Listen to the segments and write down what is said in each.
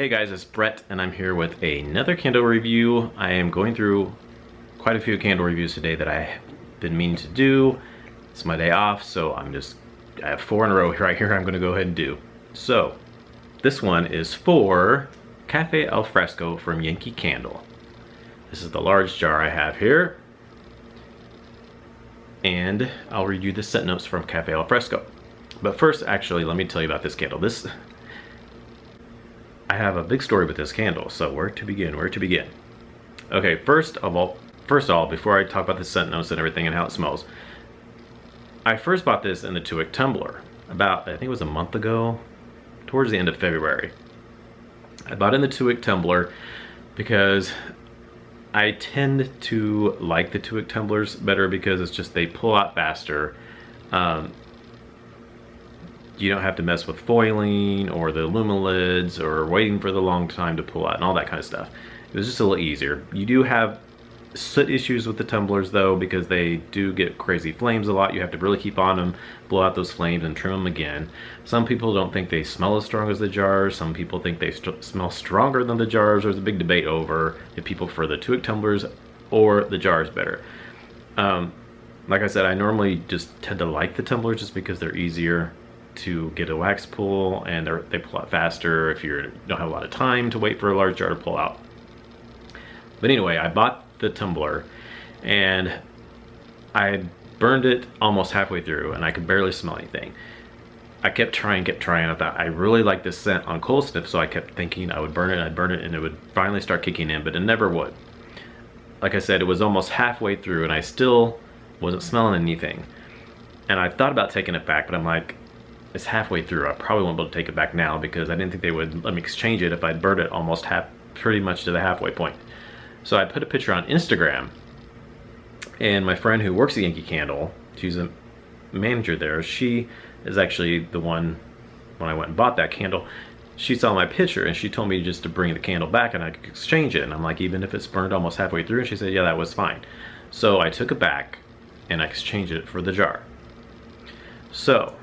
Hey guys, it's Brett and I'm here with another candle review. I am going through quite a few candle reviews today that I've been meaning to do. It's my day off, so I have 4 in a row right here I'm going to go ahead and do. So, this one is for Cafe Al Fresco from Yankee Candle. This is the large jar I have here. And I'll read you the scent notes from Cafe Al Fresco. But first, actually, let me tell you about this candle. I have a big story with this candle, so where to begin? Okay, first of all, before I talk about the scent notes and everything and how it smells, I first bought this in the 2-wick tumbler about, I think it was a month ago, towards the end of February. I bought it in the 2-wick tumbler because I tend to like the 2-wick tumblers better because it's just, they pull out faster. You don't have to mess with foiling or the aluminum lids or waiting for the long time to pull out and all that kind of stuff. It was just a little easier. You do have soot issues with the tumblers though, because they do get crazy flames a lot. You have to really keep on them, blow out those flames and trim them again. Some people don't think they smell as strong as the jars. Some people think they smell stronger than the jars. There's a big debate over if people prefer the 2-wick tumblers or the jars better. Like I said, I normally just tend to like the tumblers just because they're easier to get a wax pull and they pull out faster if you don't have a lot of time to wait for a large jar to pull out. But anyway, I bought the tumbler and I burned it almost halfway through and I could barely smell anything. I kept trying. I thought I really like this scent on cold sniff, so I kept thinking I would burn it, and it would finally start kicking in, but it never would. Like I said, it was almost halfway through and I still wasn't smelling anything. And I thought about taking it back, but I'm like, it's halfway through. I probably won't be able to take it back now because I didn't think they would let me exchange it if I'd burned it almost pretty much to the halfway point. So I put a picture on Instagram, and my friend who works at Yankee Candle, she's a manager there, she is actually the one, when I went and bought that candle, she saw my picture and she told me just to bring the candle back and I could exchange it. And I'm like, even if it's burned almost halfway through? And she said, yeah, that was fine. So I took it back and I exchanged it for the jar. So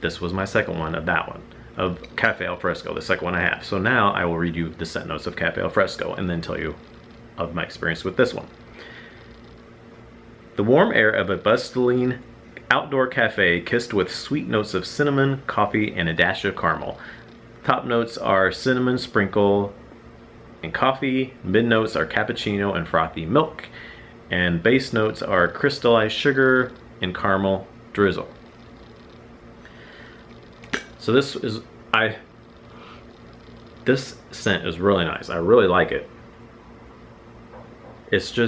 this was my second one of that one, of Cafe Al Fresco, the second one I have. So now I will read you the scent notes of Cafe Al Fresco and then tell you of my experience with this one. The warm air of a bustling outdoor cafe kissed with sweet notes of cinnamon, coffee, and a dash of caramel. Top notes are cinnamon sprinkle and coffee. Mid notes are cappuccino and frothy milk. And base notes are crystallized sugar and caramel drizzle. So this scent is really nice. I really like it. It's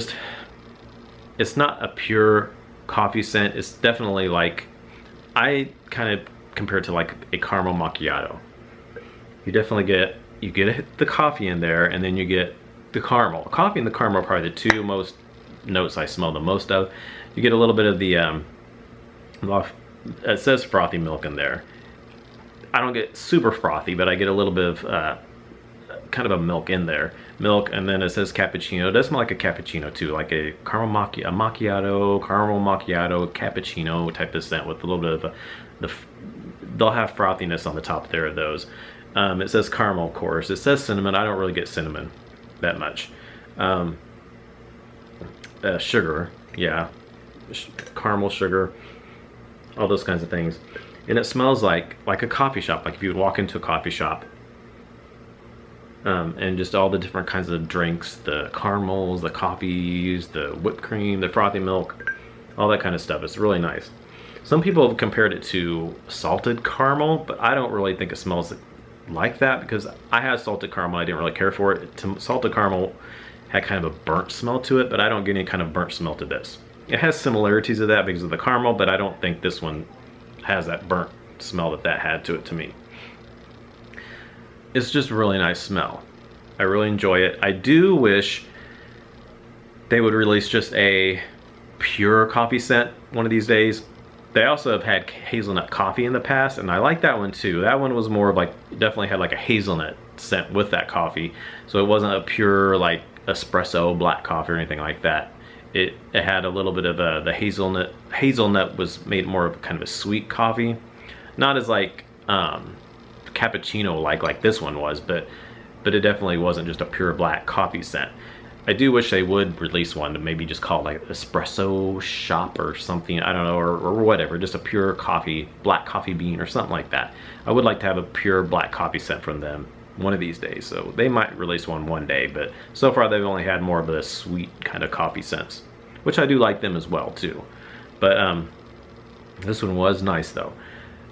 not a pure coffee scent. It's definitely like, I kind of compare it to like a caramel macchiato. You definitely get the coffee in there, and then you get the caramel. Coffee and the caramel are probably the two most notes I smell the most of. You get a little bit of the, it says frothy milk in there. I don't get super frothy, but I get a little bit of kind of a milk in there. Milk, and then it says cappuccino. It does smell like a cappuccino too, like a caramel macchiato, caramel macchiato, cappuccino type of scent with a little bit of they'll have frothiness on the top there of those. It says caramel, of course. It says cinnamon. I don't really get cinnamon that much. Sugar, yeah, caramel sugar, all those kinds of things. And it smells like a coffee shop, like if you would walk into a coffee shop. And just all the different kinds of drinks, the caramels, the coffees, the whipped cream, the frothy milk, all that kind of stuff. It's really nice. Some people have compared it to salted caramel, but I don't really think it smells like that because I had salted caramel. I didn't really care for it. Salted caramel had kind of a burnt smell to it, but I don't get any kind of burnt smell to this. It has similarities of that because of the caramel, but I don't think this one has that burnt smell that had to it to me. It's just a really nice smell. I really enjoy it. I do wish they would release just a pure coffee scent one of these days. They also have had hazelnut coffee in the past, and I like that one too. That one was more of like, definitely had like a hazelnut scent with that coffee. So it wasn't a pure like espresso black coffee or anything like that. It had a little bit of the hazelnut. Hazelnut was made more of kind of a sweet coffee, not as like cappuccino like this one was, but it definitely wasn't just a pure black coffee scent. I do wish they would release one to maybe just call it like espresso shop or something, I don't know, or whatever, just a pure coffee, black coffee bean or something like that. I would like to have a pure black coffee scent from them one of these days, so they might release one day, but so far they've only had more of the sweet kind of coffee scents, which I do like them as well too. But this one was nice though.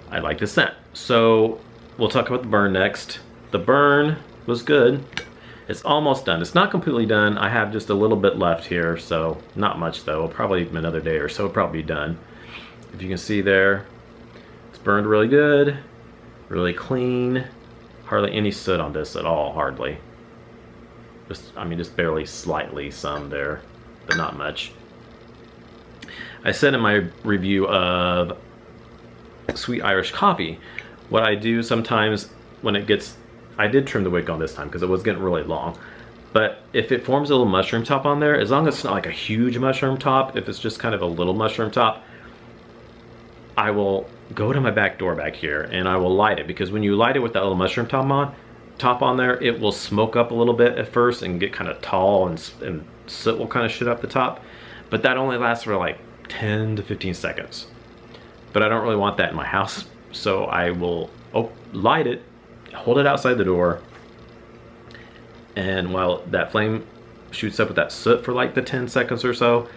I like the scent. So we'll talk about the burn next. The burn was good. It's almost done. It's not completely done. I have just a little bit left here, so not much though. Probably another day or so, probably be done. If you can see there, it's burned really good, really clean. Hardly any soot on this at all, hardly. I mean, just barely slightly some there, but not much. I said in my review of Sweet Irish Coffee, what I do sometimes when it gets, I did trim the wick on this time because it was getting really long, but if it forms a little mushroom top on there, as long as it's not like a huge mushroom top, if it's just kind of a little mushroom top, I will go to my back door back here and I will light it, because when you light it with that little mushroom top on there, it will smoke up a little bit at first and get kind of tall, and soot will kind of shoot up the top, but that only lasts for like 10 to 15 seconds. But I don't really want that in my house, so I will light it, hold it outside the door, and while that flame shoots up with that soot for like the 10 seconds or so,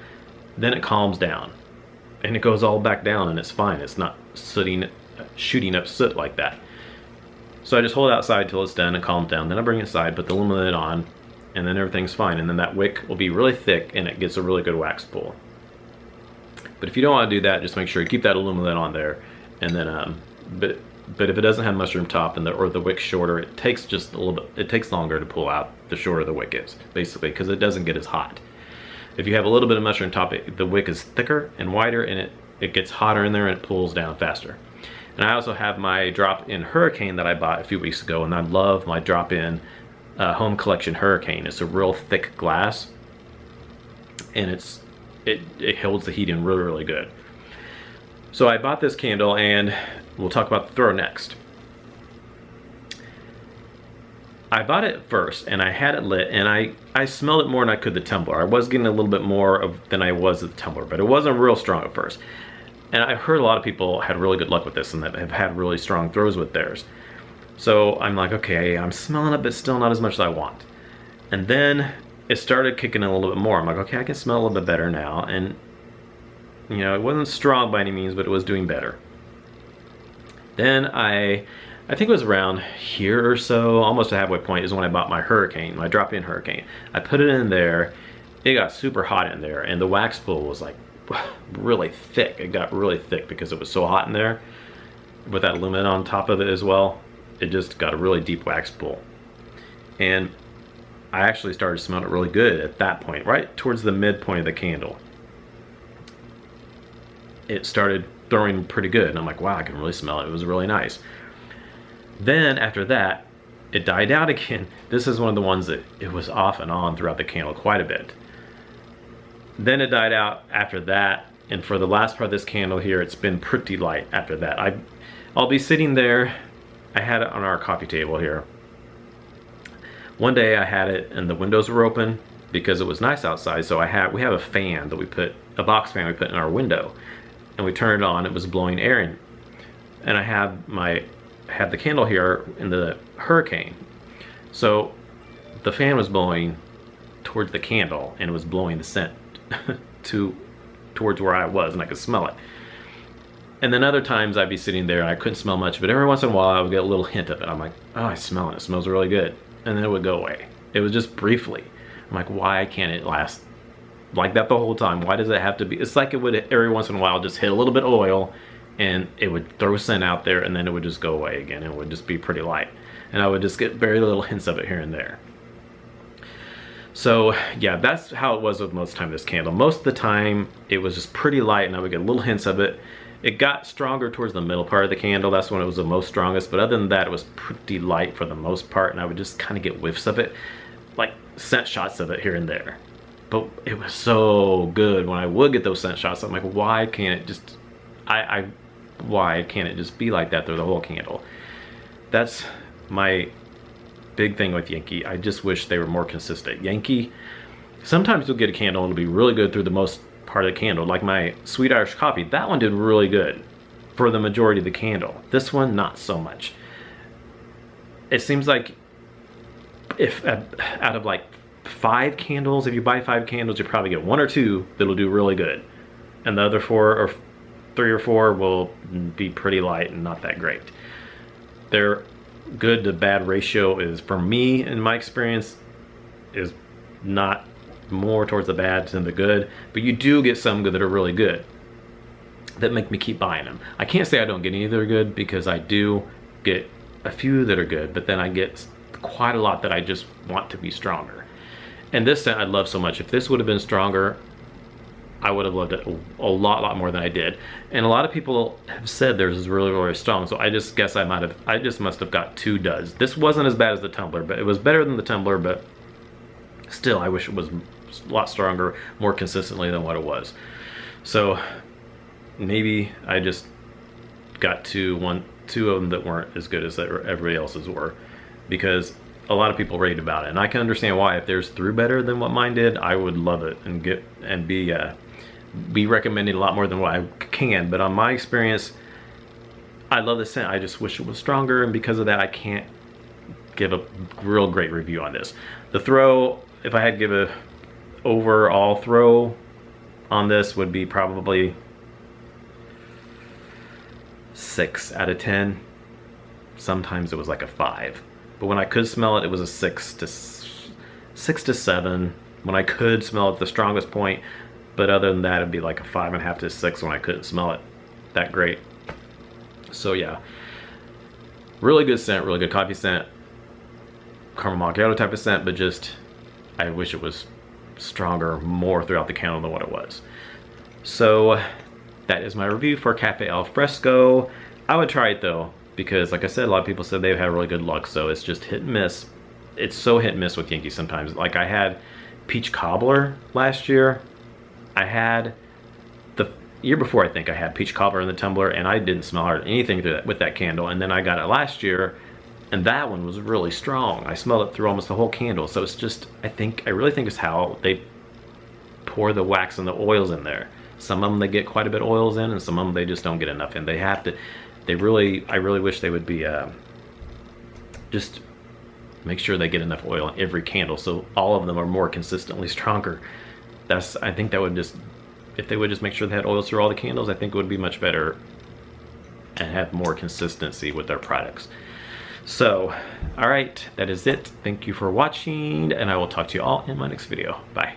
then it calms down and it goes all back down and it's fine. It's not shooting up soot like that. So I just hold it outside till it's done and calms down. Then I bring it inside, put the aluminum lid on, and then everything's fine. And then that wick will be really thick and it gets a really good wax pull. But if you don't want to do that, just make sure you keep that aluminum lid on there. And then, but if it doesn't have mushroom top and or the wick's shorter, it takes just a little bit. It takes longer to pull out the shorter the wick is, basically, because it doesn't get as hot. If you have a little bit of mushroom top, the wick is thicker and wider, and it gets hotter in there and it pulls down faster. And I also have my drop-in Hurricane that I bought a few weeks ago, and I love my drop-in Home Collection Hurricane. It's a real thick glass, and it holds the heat in really, really good. So I bought this candle, and we'll talk about the throw next. I bought it first, and I had it lit, and I smelled it more than I could the tumbler. I was getting a little bit more than I was at the tumbler, but it wasn't real strong at first. And I've heard a lot of people had really good luck with this and that have had really strong throws with theirs. So I'm like, okay, I'm smelling it, but still not as much as I want. And then it started kicking in a little bit more. I'm like, okay, I can smell a little bit better now. And, you know, it wasn't strong by any means, but it was doing better. Then I think it was around here or so, almost a halfway point, is when I bought my Hurricane, my drop-in Hurricane. I put it in there, it got super hot in there, and the wax pool was like really thick. It got really thick because it was so hot in there, with that aluminum on top of it as well. It just got a really deep wax pool. And I actually started smelling it really good at that point, right towards the midpoint of the candle. It started throwing pretty good, and I'm like, wow, I can really smell it. It was really nice. Then after that, it died out again. This is one of the ones that it was off and on throughout the candle quite a bit. Then it died out after that, and for the last part of this candle here, it's been pretty light after that. I'll be sitting there. I had it on our coffee table here. One day I had it and the windows were open because it was nice outside, so we have a fan that a box fan we put in our window, and we turned it on. It was blowing air in, and I had the candle here in the Hurricane, so the fan was blowing towards the candle and it was blowing the scent towards where I was, and I could smell it. And then other times I'd be sitting there and I couldn't smell much, but every once in a while I would get a little hint of it. I'm like, oh, I smell it. It smells really good. And then it would go away. It was just briefly. I'm like, why can't it last like that the whole time? Why does it have to be? It's like it would every once in a while just hit a little bit of oil and it would throw scent out there, and then it would just go away again. It would just be pretty light. And I would just get very little hints of it here and there. So yeah, that's how it was with most of the time this candle. Most of the time it was just pretty light and I would get little hints of it. It got stronger towards the middle part of the candle. That's when it was the most strongest, but other than that, it was pretty light for the most part, and I would just kind of get whiffs of it, like scent shots of it here and there. But it was so good when I would get those scent shots. I'm like, why can't it just why can't it just be like that through the whole candle? that's my big thing with Yankee. I just wish they were more consistent. Yankee, sometimes you'll get a candle and it'll be really good through the most part of the candle. Like my Sweet Irish Coffee, that one did really good for the majority of the candle. This one, not so much. It seems like if out of like 5 candles, if you buy 5 candles, you probably get 1 or 2 that'll do really good. And the other 4 or 3 or 4 will be pretty light and not that great. Their good to bad ratio is, for me, in my experience, is not more towards the bad than the good, but you do get some good that are really good that make me keep buying them. I can't say I don't get any that are good, because I do get a few that are good, but then I get quite a lot that I just want to be stronger. And this scent I love so much. If this would have been stronger, I would have loved it a lot more than I did. And a lot of people have said theirs is really strong, so I just guess I just must have got 2 duds. This wasn't as bad as the tumbler, but it was better than the tumbler, but still I wish it was a lot stronger, more consistently than what it was. So maybe I just got two of them that weren't as good as everybody else's were, because a lot of people raved about it, and I can understand why. If theirs threw better than what mine did, I would love it and be recommending a lot more than what I can. But on my experience, I love the scent. I just wish it was stronger, and because of that, I can't give a real great review on this. The throw, if I had to give a overall throw on this, would be probably 6 out of 10. Sometimes it was like a 5, but when I could smell it, it was a 6 to 7 when I could smell it at the strongest point. But other than that, it'd be like a 5.5 to 6 when I couldn't smell it that great. So yeah, really good scent, really good coffee scent, caramel macchiato type of scent, but just I wish it was stronger more throughout the candle than what it was. So that is my review for Cafe Al Fresco. I would try it though, because like I said, a lot of people said they've had really good luck. So it's just hit and miss. It's so hit and miss with Yankee sometimes. Like I had peach cobbler last year. I had the year before, I think I had peach cobbler in the tumbler, and I didn't smell hardly anything with that candle. And then I got it last year, and that one was really strong. I smelled it through almost the whole candle. So it's just, I really think it's how they pour the wax and the oils in there. Some of them they get quite a bit of oils in, and some of them they just don't get enough in. They have to, I really wish they would be, just make sure they get enough oil in every candle, so all of them are more consistently stronger. I think that would just, if they would just make sure they had oils through all the candles, I think it would be much better and have more consistency with their products. So, all right, that is it. Thank you for watching, and I will talk to you all in my next video. Bye.